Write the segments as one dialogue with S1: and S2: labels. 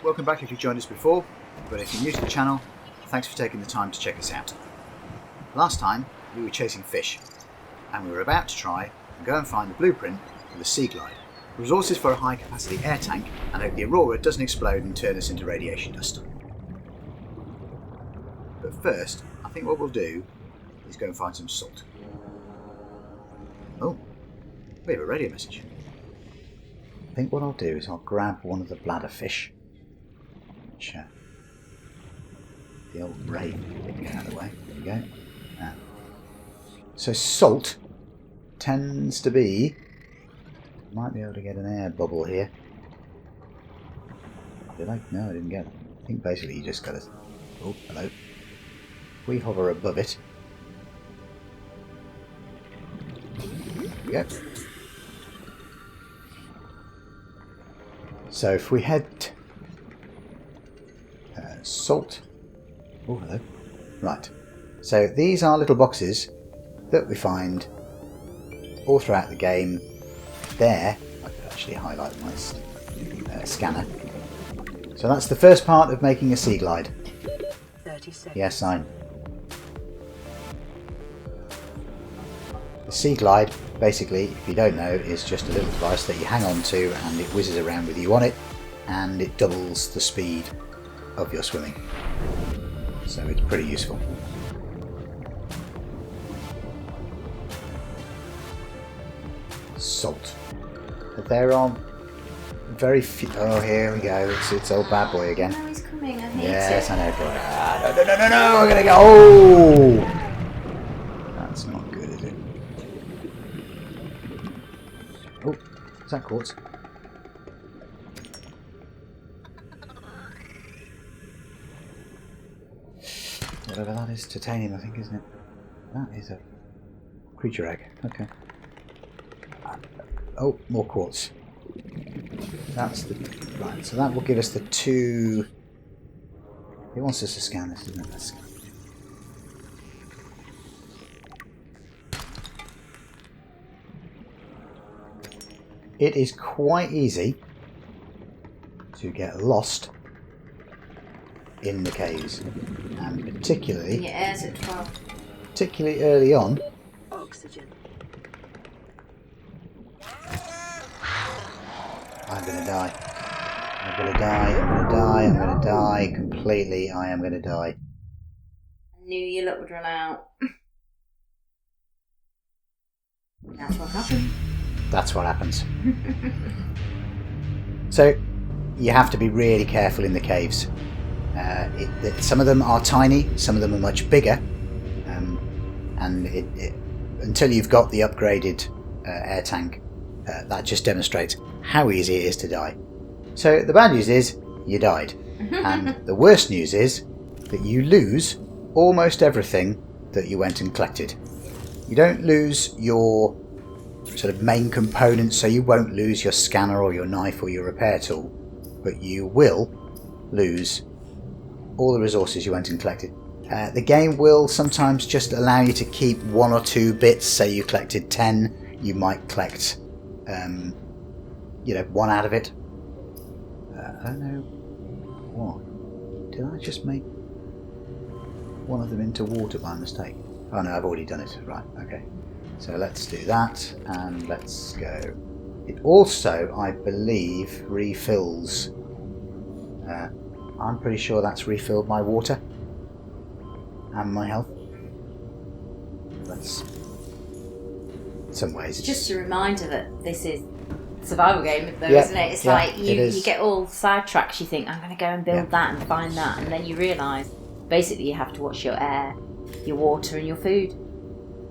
S1: Welcome back if you've joined us before, but if you're new to the channel, thanks for taking the time to check us out. Last time we were chasing fish, and we were about to try and go and find the blueprint for the Sea Glide, resources for a high capacity air tank, and hope the Aurora doesn't explode and turn us into radiation dust. But first, I think what we'll do is go and find some salt. Oh, we have a radio message. I think what I'll do is I'll grab one of the bladder fish. The old raven, get out of the way. There we go. Now, so salt tends to be. Might be able to get an air bubble here. Did I? No, I didn't get it. I think basically you just got to. Oh, hello. If we hover above it. There we go. So if we head. Salt. Oh, hello. Right. So these are little boxes that we find all throughout the game. There, I could actually highlight my scanner. So that's the first part of making a Sea Glide. 30 seconds. Yes, I know. The Sea Glide, basically, if you don't know, is just a little device that you hang on to and it whizzes around with you on it, and it doubles the speed of your swimming. So it's pretty useful. Salt. There are very few. Oh, here we go. It's old bad boy again.
S2: No, he's coming. I hate
S1: yes,
S2: it.
S1: I know. No! I'm gonna go. Oh, that's not good, is it? Oh, is that quartz? Whatever that is, titanium, I think, isn't it? That is a creature egg. Okay. Oh, more quartz. That's the right. So that will give us the two. It wants us to scan this, isn't it? Let's scan. It is quite easy to get lost in the caves, and particularly
S2: your air's at 12.
S1: Particularly early on.
S2: Oxygen.
S1: I'm gonna die. I'm gonna die. I'm gonna die. I'm gonna die completely. I am gonna die.
S2: I knew your luck would run out. That's what happened.
S1: That's what happens. So you have to be really careful in the caves. Some of them are tiny, some of them are much bigger, and until you've got the upgraded air tank, that just demonstrates how easy it is to die. So the bad news is you died, and the worst news is that you lose almost everything that you went and collected. You don't lose your sort of main components, so you won't lose your scanner or your knife or your repair tool, but you will lose all the resources you went and collected. The game will sometimes just allow you to keep one or two bits. Say you collected 10, you might collect one out of it. I don't know what. Did I just make one of them into water by mistake? Oh no, I've already done it. Right, okay. So let's do that, and let's go. It also, I believe, refills. I'm pretty sure that's refilled my water and my health. That's in some ways.
S2: It's just a reminder that this is a survival game, though,
S1: yeah,
S2: isn't it? It's
S1: yeah,
S2: like you get all sidetracked. You think, I'm going to go and build that and find that, and then you realise basically you have to watch your air, your water, and your food.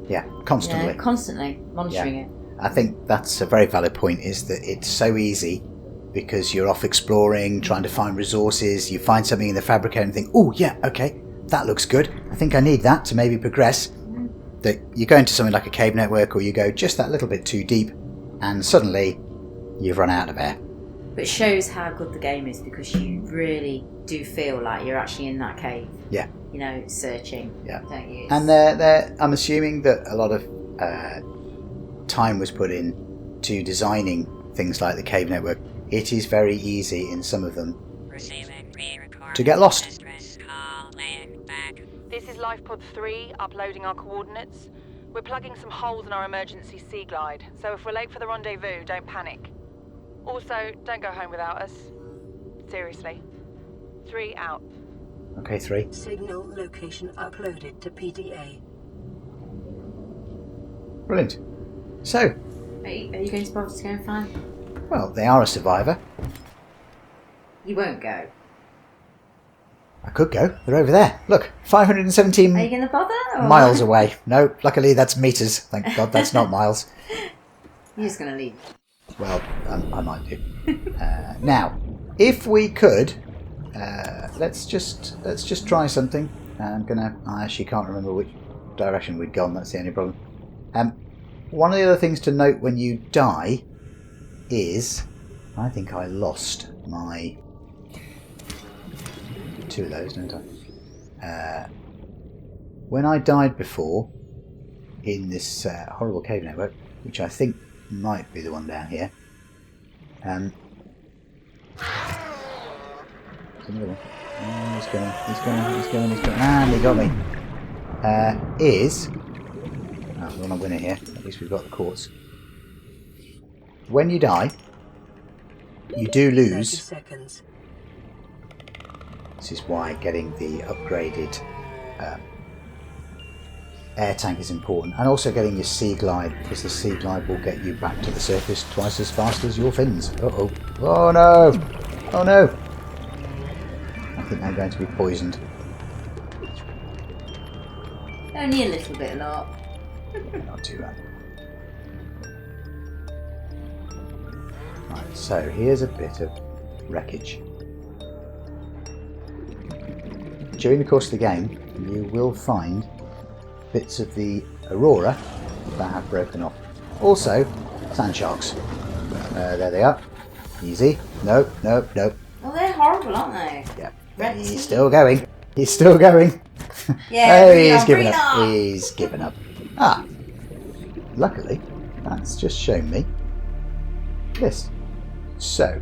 S1: Yeah, constantly.
S2: Yeah, constantly monitoring it.
S1: I think that's a very valid point, is that it's so easy because you're off exploring, trying to find resources, you find something in the fabricator and think, oh yeah, okay, that looks good, I think I need that to maybe progress. That you go into something like a cave network, or you go just that little bit too deep, and suddenly you've run out of air.
S2: But it shows how good the game is, because you really do feel like you're actually in that cave.
S1: Yeah.
S2: You know, searching.
S1: Yeah.
S2: Don't you?
S1: And they're I'm assuming that a lot of time was put in to designing things like the cave network, it is very easy in some of them to get lost.
S3: This is LifePod 3, uploading our coordinates. We're plugging some holes in our emergency sea glide, so if we're late for the rendezvous, don't panic. Also, don't go home without us. Seriously. 3 out.
S1: Okay, 3.
S4: Signal location uploaded to PDA.
S1: Brilliant. So,
S2: Are you going to bother to go and find them?
S1: well, they are a survivor.
S2: You won't go.
S1: I could go. They're over there. Look, 517
S2: Are you going to bother? Or?
S1: miles away. No, luckily that's meters. Thank God that's not miles.
S2: You're just going to leave.
S1: Well, I might do. Now, if we could, let's just try something. I actually can't remember which direction we'd gone. That's the only problem. One of the other things to note when you die is, I think I lost my 2 of those, don't I? When I died before in this horrible cave network, which I think might be the one down here. There's another one. Oh, he's going, and he got me. We're on a winner here. At least we've got the quartz. When you die, you do lose.
S4: 30 seconds.
S1: This is why getting the upgraded air tank is important, and also getting your sea glide, because the sea glide will get you back to the surface twice as fast as your fins. Uh-oh. Oh no! Oh no! I think they're going to be poisoned.
S2: Only a little bit, lot.
S1: Not too bad. Right, so here's a bit of wreckage. During the course of the game, you will find bits of the Aurora that have broken off. Also, sand sharks. There they are. Easy. Nope, nope, nope.
S2: Well, they're horrible, aren't they?
S1: Yeah.
S2: Red
S1: He's
S2: teeth.
S1: still going. He's still going.
S2: Yeah,
S1: Oh,
S2: bring
S1: he's
S2: on,
S1: given
S2: bring
S1: up.
S2: on.
S1: He's given up. Ah. Luckily, that's just shown me this. So,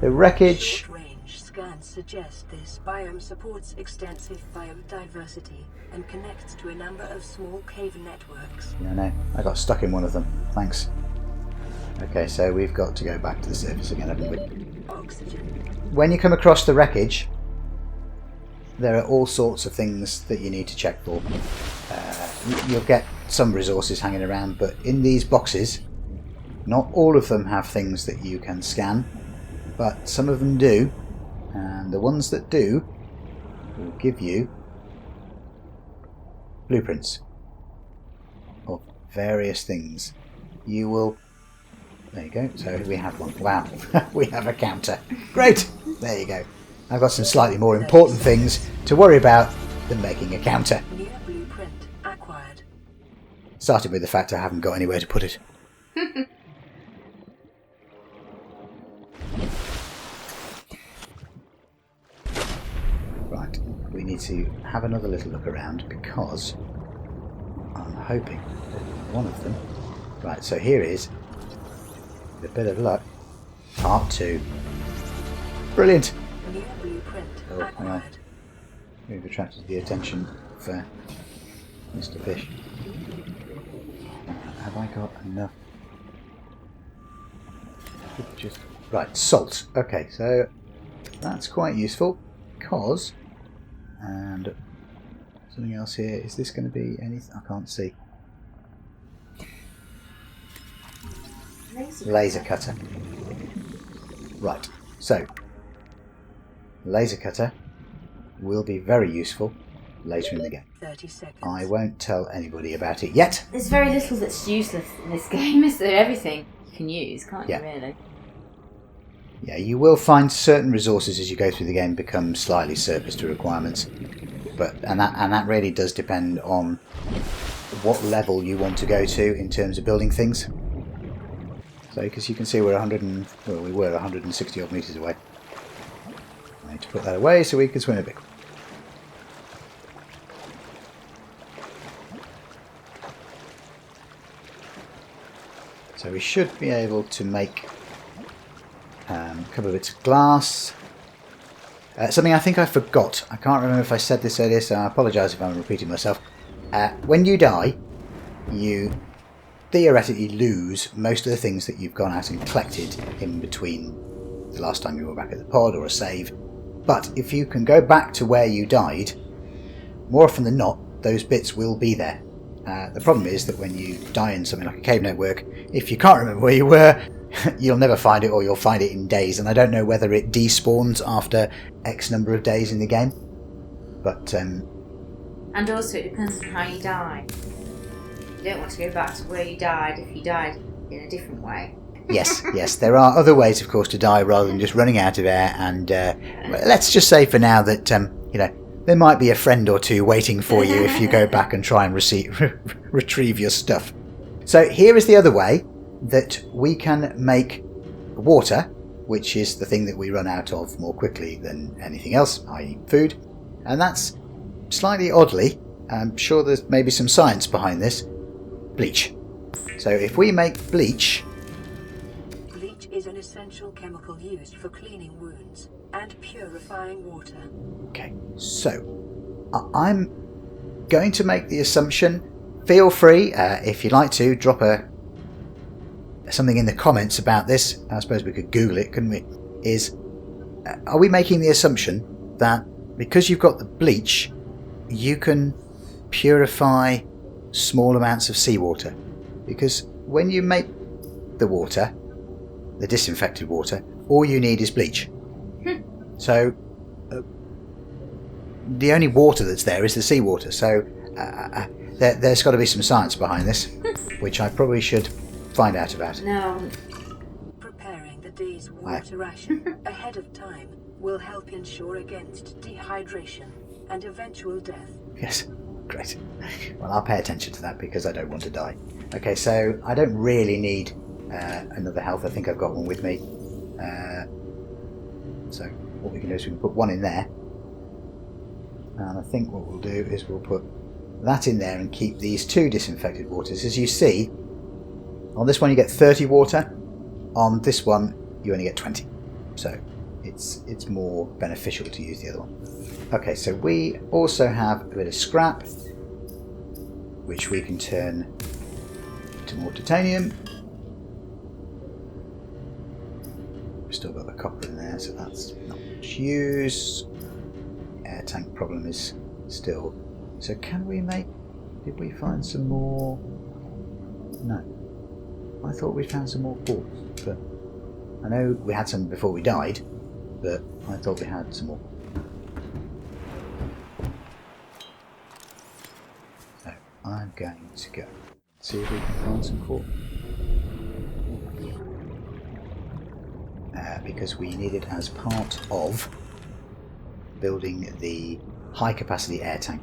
S1: the wreckage.
S4: Short-range scans suggest this biome supports extensive biodiversity and connects to a number of small cave networks.
S1: Yeah, no, I got stuck in one of them. Thanks. Okay, so we've got to go back to the surface again, haven't we?
S4: Oxygen.
S1: When you come across the wreckage, there are all sorts of things that you need to check for. You'll get some resources hanging around, but in these boxes, not all of them have things that you can scan, but some of them do, and the ones that do will give you blueprints of various things. You will... There you go. So we have one. Wow. We have a counter. Great. There you go. I've got some slightly more important things to worry about than making a counter.
S4: New blueprint acquired.
S1: Started with the fact I haven't got anywhere to put it. Right. We need to have another little look around because I'm hoping that one of them... Right, so here is, with a bit of luck, part 2. Brilliant!
S4: New blueprint
S1: Oh, hang on.
S4: acquired.
S1: We've attracted the attention of Mr. Fish. Have I got enough? Just right, salt. Okay, so that's quite useful because, and something else here. Is this going to be anything? I can't see. Laser cutter. Right, so laser cutter will be very useful later in the game.
S4: 30 seconds.
S1: I won't tell anybody about it yet.
S2: There's very little that's useless in this game, is there? Everything you can use, can't
S1: Yeah.
S2: you, really?
S1: Yeah, you will find certain resources as you go through the game become slightly surplus to requirements, and that really does depend on what level you want to go to in terms of building things. So, because you can see we're we were 160 odd meters away. I need to put that away so we can swim a bit. So we should be able to make a couple of bits of glass. Something I think I forgot. I can't remember if I said this earlier, so I apologise if I'm repeating myself. When you die, you theoretically lose most of the things that you've gone out and collected in between the last time you were back at the pod or a save. But if you can go back to where you died, more often than not, those bits will be there. The problem is that when you die in something like a cave network, if you can't remember where you were, you'll never find it, or you'll find it in days. And I don't know whether it despawns after X number of days in the game. But
S2: and also it depends on how you die. You don't want to go back to where you died if you died in a different way.
S1: yes, there are other ways, of course, to die rather than just running out of air. And let's just say for now that there might be a friend or two waiting for you if you go back and try and retrieve your stuff. So here is the other way that we can make water, which is the thing that we run out of more quickly than anything else, i.e. food. And that's, slightly oddly, I'm sure there's maybe some science behind this, bleach. So if we make bleach...
S4: Bleach is an essential chemical used for cleaning wounds and purifying water.
S1: Okay, so I'm going to make the assumption, feel free, if you'd like to, drop something in the comments about this. I suppose we could Google it, couldn't we? Are we making the assumption that because you've got the bleach, you can purify small amounts of seawater? Because when you make the water, the disinfected water, all you need is bleach. So the only water that's there is the seawater. So there's got to be some science behind this, which I probably should find out about.
S2: No.
S4: Preparing the day's water ration ahead of time will help ensure against dehydration and eventual death.
S1: Yes, great. Well, I'll pay attention to that because I don't want to die. Okay, so I don't really need another health. I think I've got one with me. So what we can do is we can put one in there. And I think what we'll do is we'll put that in there and keep these 2 disinfected waters. As you see, on this one you get 30 water. On this one you only get 20. So it's more beneficial to use the other one. Okay, so we also have a bit of scrap, which we can turn to more titanium. We've still got the copper in there, so that's not much use. Air tank problem is still... So can we make... Did we find some more... No. I thought we found some more quartz, but... I know we had some before we died, but I thought we had some more. So I'm going to go see if we can find some quartz. Because we need it as part of building the high capacity air tank.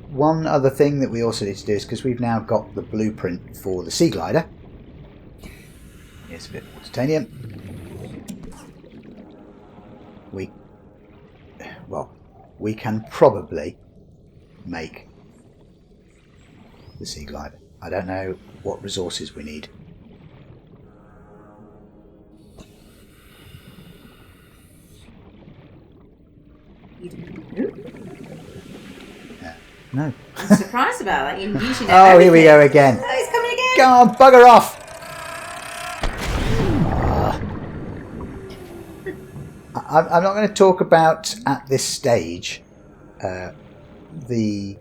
S1: One other thing that we also need to do is, because we've now got the blueprint for the sea glider. Here's a bit more titanium. We can probably make the sea glider. I don't know what resources we need.
S2: You don't know?
S1: No.
S2: I'm surprised about that. You usually know
S1: Oh,
S2: everything.
S1: here we go again.
S2: Oh, he's coming again.
S1: Go on, bugger off! I'm not going to talk about, at this stage, the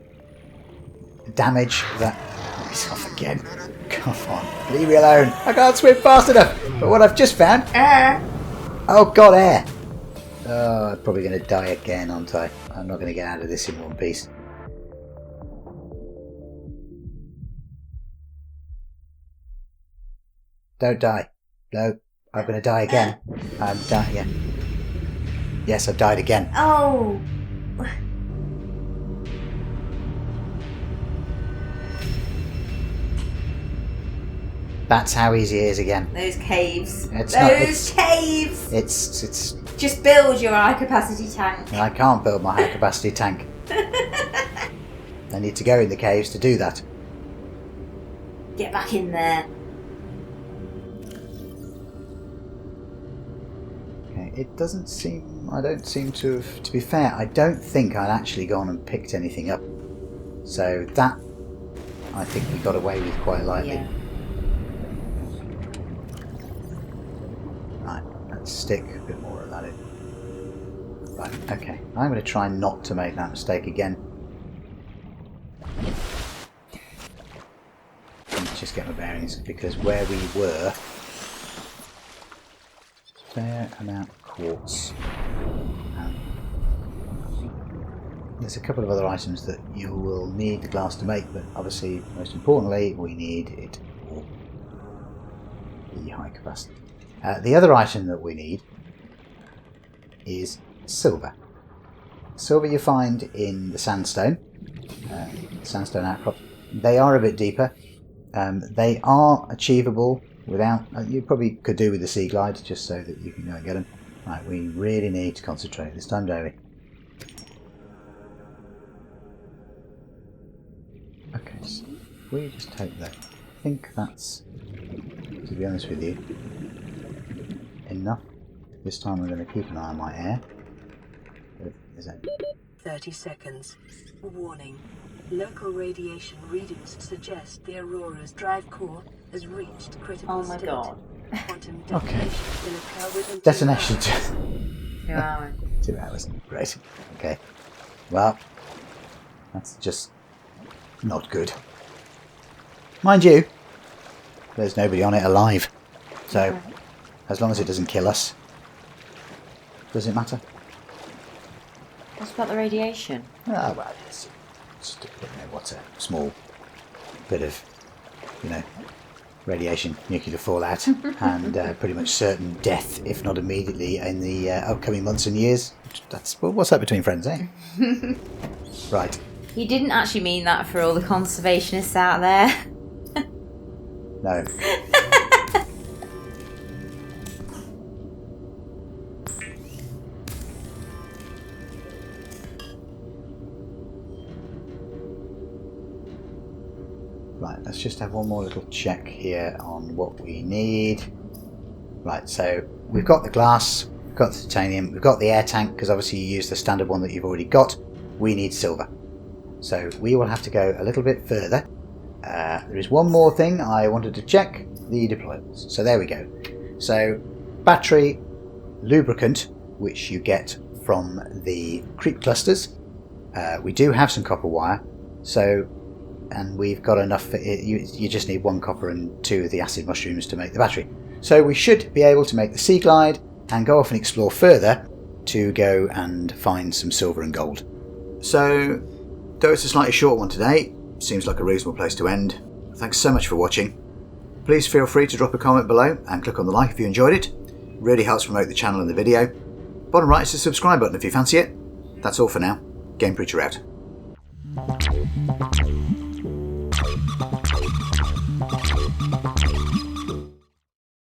S1: damage that... Oh, he's off again. Come on, leave me alone. I can't swim fast enough. But what I've just found...
S2: Air.
S1: Oh, God, air. Oh, I'm probably going to die again, aren't I? I'm not going to get out of this in one piece. Don't die. No, I'm going to die again. I'm dying again. Yes, I've died again.
S2: Oh.
S1: That's how easy it is again.
S2: Those caves.
S1: It's
S2: caves.
S1: It's.
S2: Just build your high capacity tank.
S1: I can't build my high capacity tank. I need to go in the caves to do that.
S2: Get back in there.
S1: it doesn't seem... I don't seem to have... To be fair, I don't think I'd actually gone and picked anything up. So that, I think we got away with quite lightly.
S2: Yeah.
S1: Right, let's stick a bit more of that in. Right, okay. I'm going to try not to make that mistake again. Let's just get my bearings, because where we were... fair amount of quartz. There's a couple of other items that you will need the glass to make, but obviously, most importantly, we need it for the high capacity. The other item that we need is silver. Silver you find in the sandstone outcrop. They are a bit deeper. They are achievable without... you probably could do with the sea glide, just so that you can go and get them. Right, we really need to concentrate this time, don't we? Okay, so if we just take that, I think that's, to be honest with you, enough. This time we're going to keep an eye on my air. Is that...
S4: 30 seconds. Warning. Local radiation readings suggest the Aurora's drive core has reached critical
S2: Oh my
S4: state.
S2: god.
S4: Quantum
S1: Okay.
S4: detonation will occur within
S1: Detonation.
S4: 2 hours.
S2: 2 hours.
S1: 2 hours. Great. Okay. Well, that's just not good. Mind you, there's nobody on it alive. So, as long as it doesn't kill us, does it matter?
S2: What's about the radiation?
S1: Ah, well, it's just, what's a small bit of, radiation, nuclear fallout, and pretty much certain death, if not immediately, in the upcoming months and years. What's that between friends, eh? Right.
S2: You didn't actually mean that for all the conservationists out there.
S1: No. Right, let's just have one more little check here on what we need. Right, so we've got the glass, we've got the titanium, we've got the air tank, because obviously you use the standard one that you've already got. We need silver. So we will have to go a little bit further. There is one more thing I wanted to check, the deployables. So there we go. So battery, lubricant, which you get from the creep clusters. We do have some copper wire, and we've got enough for it. You just need 1 copper and 2 of the acid mushrooms to make the battery. So we should be able to make the sea glide and go off and explore further to go and find some silver and gold. So, though it's a slightly short one today, seems like a reasonable place to end. Thanks so much for watching. Please feel free to drop a comment below and click on the like if you enjoyed it. It really helps promote the channel and the video. Bottom right is the subscribe button if you fancy it. That's all for now. Game Preacher out.